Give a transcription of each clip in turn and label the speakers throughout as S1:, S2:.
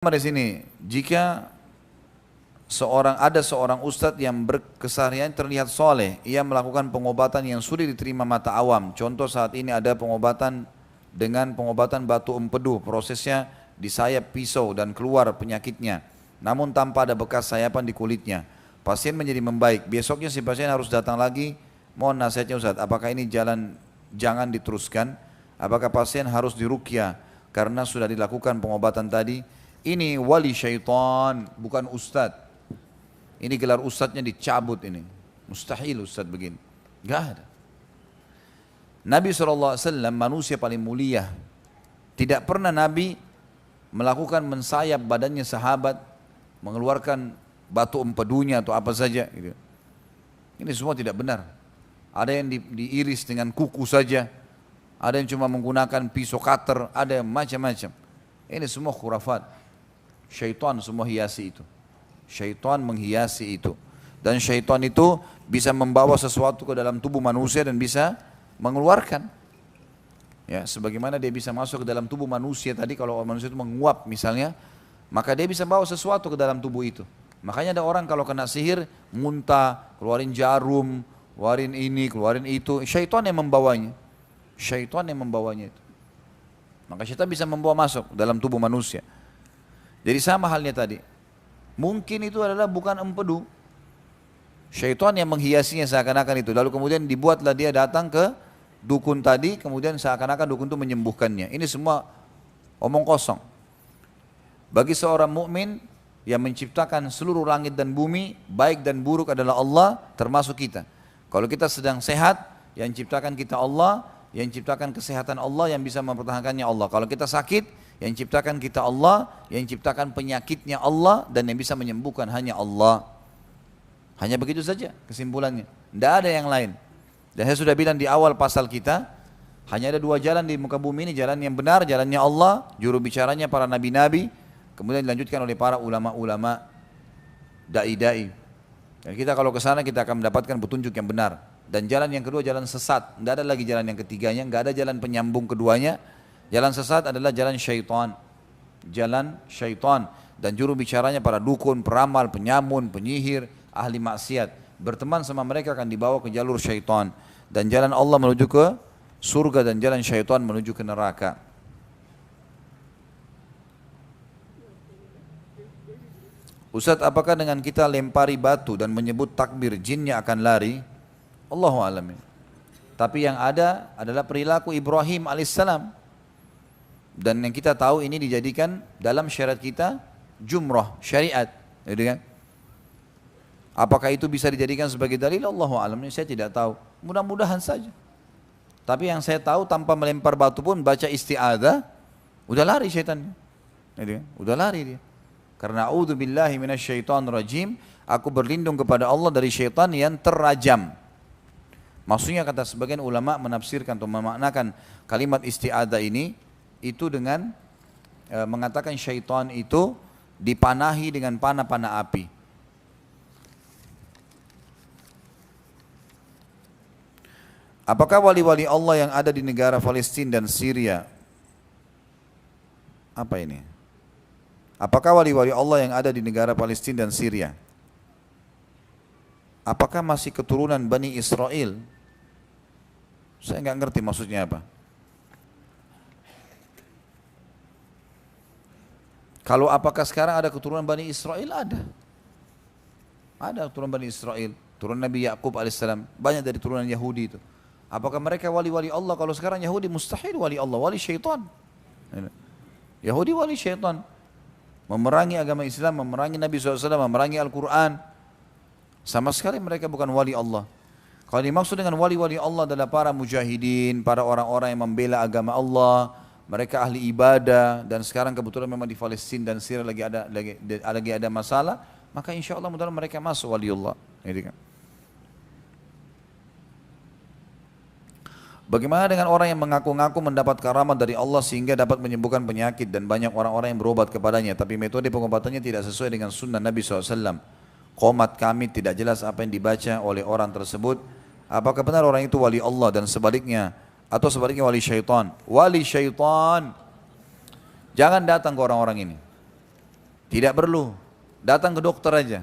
S1: Di sini, jika ada seorang ustadz yang berkeseharian terlihat soleh, ia melakukan pengobatan yang sulit diterima mata awam. Contoh saat ini ada pengobatan dengan pengobatan batu empedu, prosesnya disayap pisau dan keluar penyakitnya, namun tanpa ada bekas sayapan di kulitnya. Pasien menjadi membaik. Besoknya si pasien harus datang lagi. Mohon nasihatnya Ustadz, apakah ini jangan diteruskan? Apakah pasien harus diruqyah karena sudah dilakukan pengobatan tadi? Ini wali syaitan, bukan ustadz. Ini gelar ustadznya dicabut ini. Mustahil ustadz begini. Gak ada. Nabi SAW manusia paling mulia. Tidak pernah Nabi melakukan mensayap badannya sahabat, mengeluarkan batu empedunya atau apa saja. Gitu. Ini semua tidak benar. Ada yang diiris dengan kuku saja. Ada yang cuma menggunakan pisau cutter. Ada yang macam-macam. Ini semua khurafat. Syaitan semua hiasi itu. Syaitan menghiasi itu. Dan syaitan itu bisa membawa sesuatu ke dalam tubuh manusia dan bisa mengeluarkan. Ya, sebagaimana dia bisa masuk ke dalam tubuh manusia tadi, kalau manusia itu menguap misalnya, maka dia bisa bawa sesuatu ke dalam tubuh itu. Makanya ada orang kalau kena sihir, muntah, keluarin jarum, keluarin ini, keluarin itu. Syaitan yang membawanya. Syaitan yang membawanya itu. Maka syaitan bisa membawa masuk dalam tubuh manusia. Jadi sama halnya tadi. Mungkin itu adalah bukan empedu. Syaitan yang menghiasinya seakan-akan itu. Lalu kemudian dibuatlah dia datang ke dukun tadi, kemudian seakan-akan dukun itu menyembuhkannya. Ini semua omong kosong. Bagi seorang mukmin yang menciptakan seluruh langit dan bumi, baik dan buruk adalah Allah, termasuk kita. Kalau kita sedang sehat, yang ciptakan kita Allah, yang ciptakan kesehatan Allah, yang bisa mempertahankannya Allah. Kalau kita sakit, yang ciptakan kita Allah, yang ciptakan penyakitnya Allah, dan yang bisa menyembuhkan hanya Allah. Hanya begitu saja kesimpulannya. Tidak ada yang lain. Dan saya sudah bilang di awal pasal kita, hanya ada dua jalan di muka bumi ini, jalan yang benar, jalannya Allah, juru bicaranya para nabi-nabi, kemudian dilanjutkan oleh para ulama-ulama, dai-dai. Dan kita kalau ke sana kita akan mendapatkan petunjuk yang benar. Dan jalan yang kedua jalan sesat, tidak ada lagi jalan yang ketiganya, tidak ada jalan penyambung keduanya. Jalan sesat adalah jalan syaitan. Jalan syaitan. Dan juru bicaranya para dukun, peramal, penyamun, penyihir, ahli maksiat. Berteman sama mereka akan dibawa ke jalur syaitan. Dan jalan Allah menuju ke surga dan jalan syaitan menuju ke neraka. Ustaz, apakah dengan kita lempari batu dan menyebut takbir jinnya akan lari? Allahu a'lam. Tapi yang ada adalah perilaku Ibrahim alaihissalam. Dan yang kita tahu ini dijadikan dalam syariat kita jumrah, syariat, gitu kan? Apakah itu bisa dijadikan sebagai dalil? Allahu a'lam, saya tidak tahu. Mudah-mudahan saja. Tapi yang saya tahu tanpa melempar batu pun baca isti'adzah, udah lari syaitannya. Gitu kan? Udah lari dia. Karena a'udzubillahi minasyaitonir rajim, aku berlindung kepada Allah dari syaitan yang terrajam. Maksudnya kata sebagian ulama menafsirkan atau memaknakan kalimat isti'adzah ini itu dengan mengatakan syaitan itu dipanahi dengan panah-panah api. Apakah wali-wali Allah yang ada di negara Palestina dan Syria? Apa ini? Apakah wali-wali Allah yang ada di negara Palestina dan Syria? Apakah masih keturunan Bani Israel? Saya nggak ngerti maksudnya apa. Kalau apakah sekarang ada keturunan Bani Israel? Ada. Ada keturunan Bani Israel, turunan Nabi Yakub alaihissalam, banyak dari turunan Yahudi itu. Apakah mereka wali-wali Allah? Kalau sekarang Yahudi mustahil wali Allah, wali syaitan. Yahudi wali syaitan. Memerangi agama Islam, memerangi Nabi SAW, memerangi Al-Quran. Sama sekali mereka bukan wali Allah. Kalau dimaksud dengan wali-wali Allah adalah para mujahidin, para orang-orang yang membela agama Allah, mereka ahli ibadah, dan sekarang kebetulan memang di Palestina dan Syria lagi ada masalah, maka insya Allah mudah-mudahan mereka masuk waliullah. Bagaimana dengan orang yang mengaku-ngaku mendapat karamat dari Allah sehingga dapat menyembuhkan penyakit dan banyak orang-orang yang berobat kepadanya, tapi metode pengobatannya tidak sesuai dengan sunnah Nabi SAW. Qomat kami tidak jelas apa yang dibaca oleh orang tersebut. Apakah benar orang itu wali Allah dan sebaliknya? Atau sebaliknya wali syaitan? Wali syaitan. Jangan datang ke orang-orang ini. Tidak perlu. Datang ke dokter aja.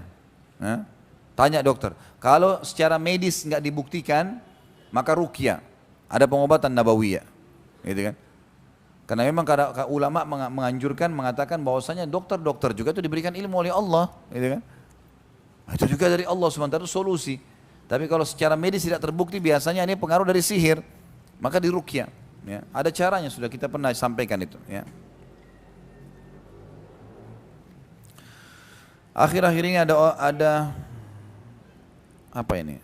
S1: Tanya dokter. Kalau secara medis nggak dibuktikan, maka ruqyah. Ada pengobatan nabawiyah. Gitu kan? Karena memang ulama menganjurkan, mengatakan bahwasanya dokter-dokter juga itu diberikan ilmu oleh Allah. Gitu kan? Itu juga dari Allah SWT itu solusi. Tapi kalau secara medis tidak terbukti, biasanya ini pengaruh dari sihir. Maka diruqyah. Ya. Ada caranya, sudah kita pernah sampaikan itu. Ya. Akhir-akhir ini ada apa ini?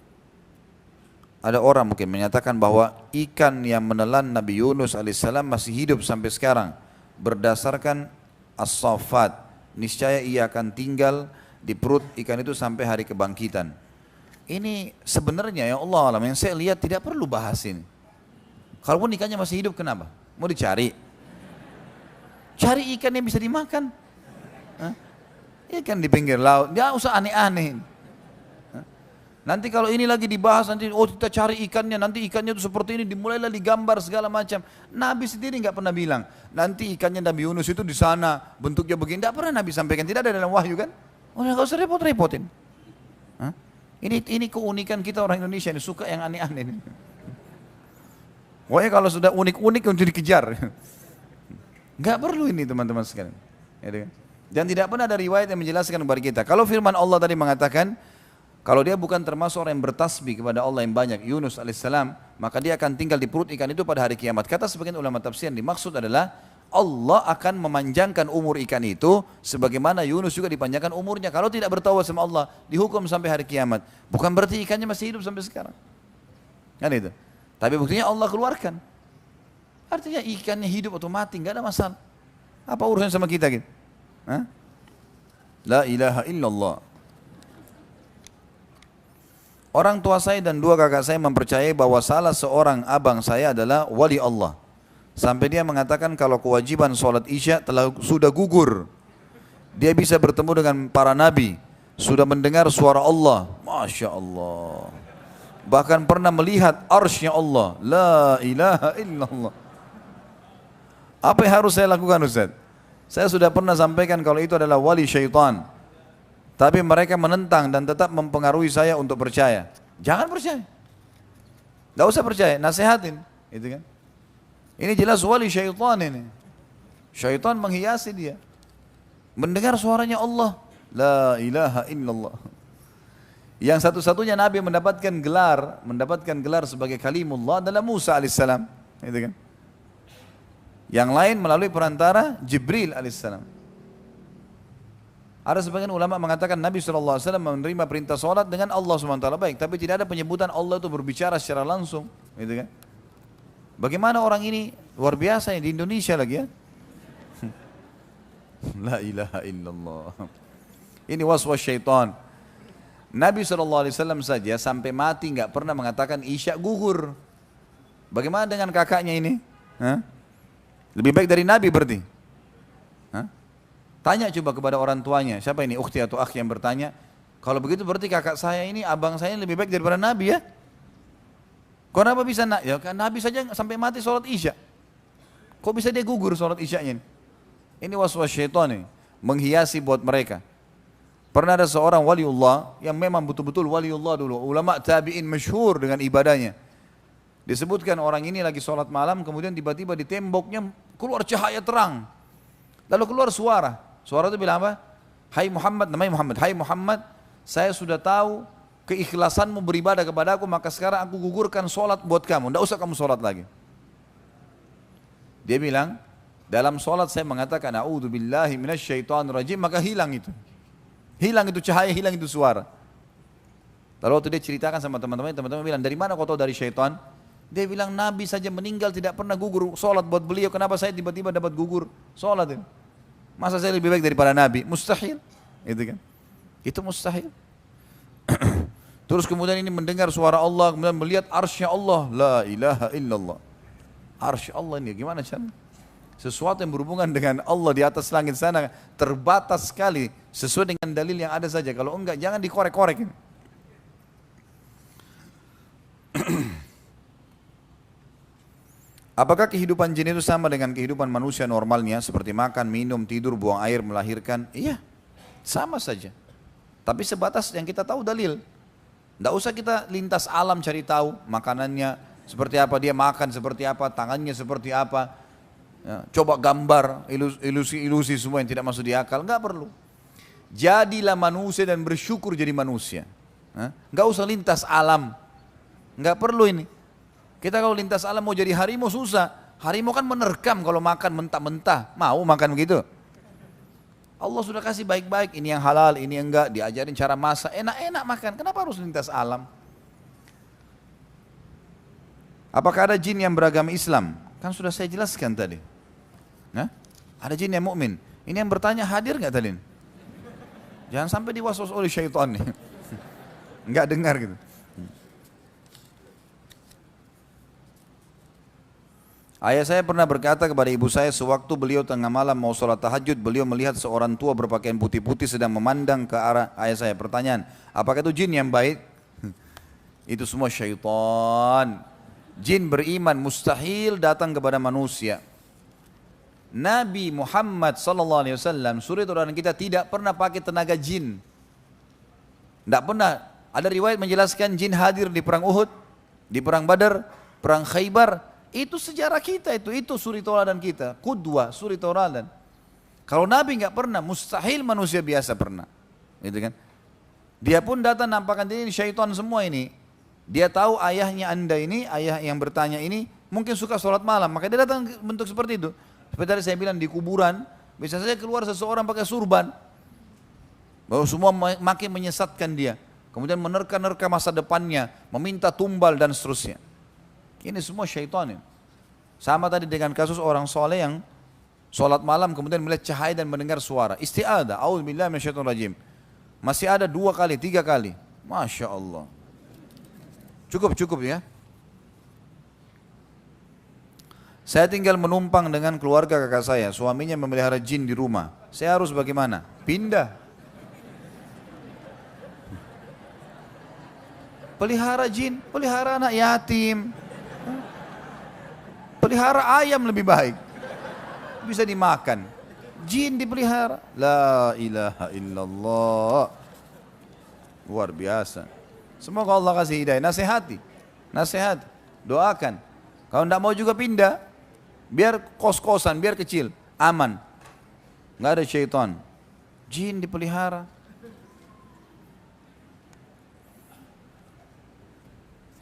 S1: Ada orang mungkin menyatakan bahwa ikan yang menelan Nabi Yunus alaihissalam masih hidup sampai sekarang berdasarkan as-saffat. Niscaya ia akan tinggal di perut ikan itu sampai hari kebangkitan. Ini sebenarnya ya Allah alam yang saya lihat tidak perlu bahas ini. Kalaupun ikannya masih hidup, kenapa? Mau dicari? Cari ikan yang bisa dimakan. Ikan di pinggir laut, dia usah aneh-aneh. Nanti kalau ini lagi dibahas, nanti kita cari ikannya, nanti ikannya itu seperti ini, dimulailah digambar segala macam. Nabi sendiri nggak pernah bilang, nanti ikannya Nabi Yunus itu di sana, bentuknya begini. Tidak pernah Nabi sampaikan, tidak ada dalam wahyu kan? Oh, nggak usah repot-repotin. Ini keunikan kita orang Indonesia, ini suka yang aneh-aneh. Pokoknya kalau sudah unik-unik untuk dikejar. Nggak perlu ini teman-teman sekalian. Dan tidak pernah ada riwayat yang menjelaskan kepada kita. Kalau firman Allah tadi mengatakan, kalau dia bukan termasuk orang yang bertasbih kepada Allah yang banyak, Yunus alaihissalam, maka dia akan tinggal di perut ikan itu pada hari kiamat. Kata sebagian ulama tafsir yang dimaksud adalah Allah akan memanjangkan umur ikan itu sebagaimana Yunus juga dipanjangkan umurnya. Kalau tidak bertaubat sama Allah, dihukum sampai hari kiamat. Bukan berarti ikannya masih hidup sampai sekarang. Kan itu. Tapi buktinya Allah keluarkan. Artinya ikannya hidup atau mati, nggak ada masalah. Apa urusan sama kita gitu? La ilaha illallah. Orang tua saya dan dua kakak saya mempercayai bahwa salah seorang abang saya adalah wali Allah. Sampai dia mengatakan kalau kewajiban sholat isya sudah gugur. Dia bisa bertemu dengan para nabi. Sudah mendengar suara Allah. Masya Allah. Bahkan pernah melihat arsy Allah. La ilaha illallah. Apa yang harus saya lakukan Ustaz? Saya sudah pernah sampaikan kalau itu adalah wali syaitan. Tapi mereka menentang dan tetap mempengaruhi saya untuk percaya. Jangan percaya. Tidak usah percaya, nasihatin. Gitu kan? Ini jelas wali syaitan ini. Syaitan menghiasi dia. Mendengar suaranya Allah. La ilaha illallah. Yang satu-satunya Nabi yang mendapatkan gelar sebagai kalimullah adalah Musa alaihissalam. Gitu kan? Yang lain melalui perantara Jibril alaihissalam. Ada sebagian ulama mengatakan Nabi SAW menerima perintah sholat dengan Allah SWT baik, tapi tidak ada penyebutan Allah itu berbicara secara langsung, gitu kan? Bagaimana orang ini luar biasa ya di Indonesia lagi ya? La ilaha illallah. Ini waswas syaitan. Nabi SAW saja sampai mati nggak pernah mengatakan isya gugur. Bagaimana dengan kakaknya ini? Lebih baik dari Nabi berarti? Tanya coba kepada orang tuanya, siapa ini ukhti atau akh yang bertanya, kalau begitu berarti kakak saya ini, abang saya lebih baik daripada Nabi ya? Kenapa bisa nak? Ya kan Nabi saja sampai mati sholat isya. Kok bisa dia gugur sholat isyanya? Ini waswas syaitan ini, menghiasi buat mereka. Pernah ada seorang waliullah yang memang betul-betul waliullah dulu, ulama tabi'in masyhur dengan ibadahnya. Disebutkan orang ini lagi sholat malam, kemudian tiba-tiba di temboknya keluar cahaya terang. Lalu keluar suara. Suara itu bilang apa? Hai Muhammad, namanya Muhammad. Hai Muhammad, saya sudah tahu keikhlasanmu beribadah kepadaku, maka sekarang aku gugurkan sholat buat kamu. Tidak usah kamu sholat lagi. Dia bilang, dalam sholat saya mengatakan, a'udzubillahi minasyaitonirrajim, maka hilang itu. Hilang itu cahaya, hilang itu suara. Lalu waktu dia ceritakan sama teman-teman bilang, dari mana kau tahu dari syaitan? Dia bilang, Nabi saja meninggal tidak pernah gugur sholat buat beliau, kenapa saya tiba-tiba dapat gugur sholat ini? Masa saya lebih baik daripada Nabi? Mustahil. Gitu kan? Itu mustahil. Terus kemudian ini mendengar suara Allah, kemudian melihat arsy Allah. La ilaha illallah. Arsy Allah ini gimana cara? Sesuatu yang berhubungan dengan Allah di atas langit sana terbatas sekali. Sesuai dengan dalil yang ada saja. Kalau enggak, jangan dikorek-korek ini. Apakah kehidupan jin itu sama dengan kehidupan manusia normalnya seperti makan, minum, tidur, buang air, melahirkan? Iya. Sama saja. Tapi sebatas yang kita tahu dalil. Tidak usah kita lintas alam cari tahu makanannya seperti apa, dia makan seperti apa, tangannya seperti apa. Ya, coba gambar, ilusi-ilusi semua yang tidak masuk di akal, nggak perlu. Jadilah manusia dan bersyukur jadi manusia. Nggak usah lintas alam, nggak perlu ini. Kita kalau lintas alam mau jadi harimau susah. Harimau kan menerkam kalau makan mentah-mentah, mau makan begitu? Allah sudah kasih baik-baik, ini yang halal, ini yang enggak, diajarin cara masak, enak-enak makan, kenapa harus lintas alam? Apakah ada jin yang beragama Islam? Kan sudah saya jelaskan tadi. Nah, ada jin yang mukmin. Ini yang bertanya hadir nggak tadi? Jangan sampai diwaswas oleh syaitan nih. Nggak dengar gitu. Ayah saya pernah berkata kepada ibu saya sewaktu beliau tengah malam mau sholat tahajud, beliau melihat seorang tua berpakaian putih-putih sedang memandang ke arah ayah saya. Pertanyaan, apakah itu jin yang baik? Itu semua syaitan. Jin beriman mustahil datang kepada manusia. Nabi Muhammad SAW, suri tauladan kita, tidak pernah pakai tenaga jin. Tidak pernah. Ada riwayat menjelaskan jin hadir di perang Uhud, di perang Badar, perang Khaybar. Itu sejarah kita, itu suri tauladan kita, qudwah, suri tauladan. Kalau Nabi nggak pernah, mustahil manusia biasa pernah, gitu kan? Dia pun datang nampakkan diri syaitan semua ini. Dia tahu ayahnya anda ini, ayah yang bertanya ini mungkin suka sholat malam, maka dia datang bentuk seperti itu. Seperti tadi saya bilang di kuburan, bisa saja keluar seseorang pakai surban, bahwa semua makin menyesatkan dia, kemudian menerka-nerka masa depannya, meminta tumbal dan seterusnya. Ini semua syaitan ini. Sama tadi dengan kasus orang soleh yang sholat malam kemudian melihat cahaya dan mendengar suara. Isti'adah, a'udzubillahi minasyaitonirrajim. Masih ada 2 kali, 3 kali. Masya Allah. Cukup ya. Saya tinggal menumpang dengan keluarga kakak saya. Suaminya memelihara jin di rumah. Saya harus bagaimana? Pindah. Pelihara jin, pelihara anak yatim. Pelihara ayam lebih baik, bisa dimakan. Jin dipelihara, la ilaha illallah, luar biasa. Semoga Allah kasih hidayah. Nasihati, doakan. Kalau tidak mau juga pindah, biar kos-kosan, biar kecil, aman, nggak ada syaitan. Jin dipelihara.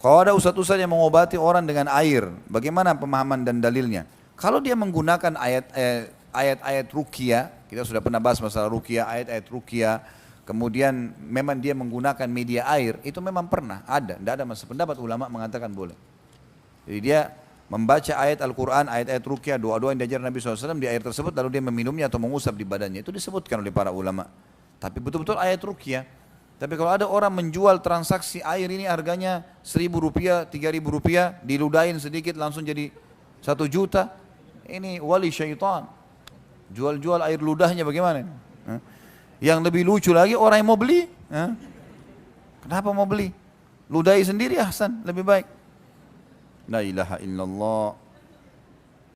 S1: Kalau ada ustadz-ustadz yang mengobati orang dengan air, bagaimana pemahaman dan dalilnya? Kalau dia menggunakan ayat-ayat ruqyah, kita sudah pernah bahas masalah ruqyah, ayat-ayat ruqyah, kemudian memang dia menggunakan media air, itu memang pernah, ada, tidak ada masalah. Pendapat ulama mengatakan boleh. Jadi dia membaca ayat Al-Quran, ayat-ayat ruqyah, doa-doa yang diajar Nabi SAW di air tersebut, lalu dia meminumnya atau mengusap di badannya, itu disebutkan oleh para ulama. Tapi betul-betul ayat ruqyah. Tapi kalau ada orang menjual transaksi air ini harganya Rp1.000, Rp3.000, diludahin sedikit langsung jadi 1 juta, ini wali syaitan. Jual-jual air ludahnya bagaimana? Yang lebih lucu lagi orang yang mau beli. Kenapa mau beli? Ludahi sendiri Hasan, lebih baik. La ilaha illallah.